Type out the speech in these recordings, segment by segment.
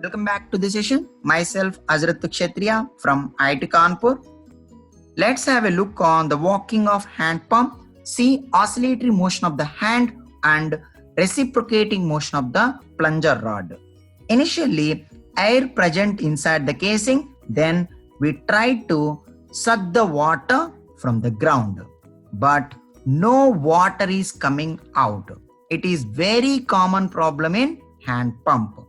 Welcome back to the session. Myself, Azrat Kshatriya from IIT Kanpur. Let's have a look on the working of hand pump. See oscillatory motion of the hand and reciprocating motion of the plunger rod. Initially, air present inside the casing, then we try to suck the water from the ground, but no water is coming out. It is very common problem in hand pump.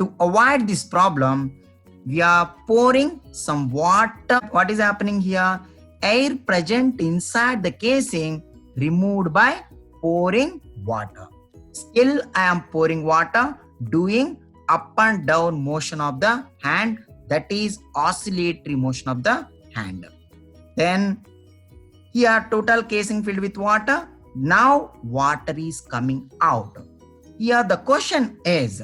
To avoid this problem, we are pouring some water. What is happening here? Air present inside the casing removed by pouring water. Still I am pouring water, doing up and down motion of the hand, that is oscillatory motion of the hand. Then here total casing filled with water. Now water is coming out. Here the question is,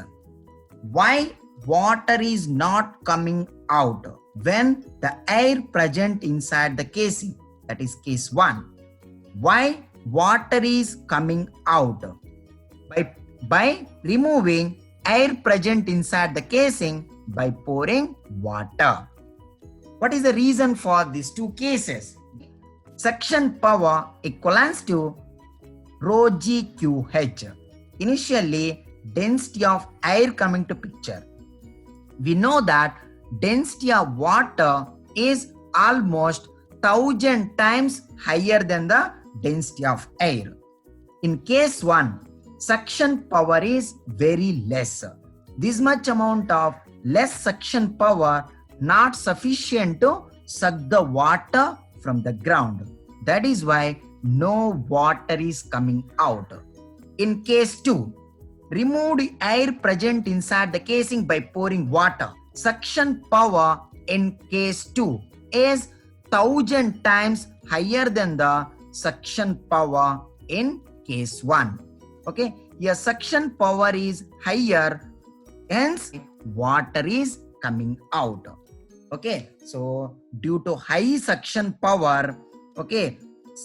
why water is not coming out when the air present inside the casing, that is case 1. Why water is coming out? By removing air present inside the casing by pouring water. What is the reason for these two cases? Suction power equivalents to rho GQH. Initially, density of air coming to picture. We know that density of water is almost 1000 times higher than the density of air. In case 1, suction power is very less. This much amount of less suction power not sufficient to suck the water from the ground. That is why no water is coming out. In case 2, removed air present inside the casing by pouring water. Suction power in case 2 is 1000 times higher than the suction power in case 1. Okay, your suction power is higher, hence water is coming out. Okay, so due to high suction power, okay,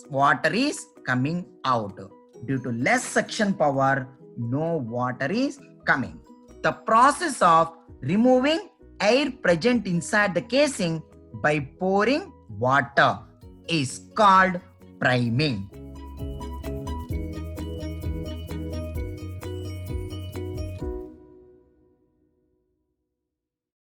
water is coming out. Due to less suction power, no water is coming. The process of removing air present inside the casing by pouring water is called priming.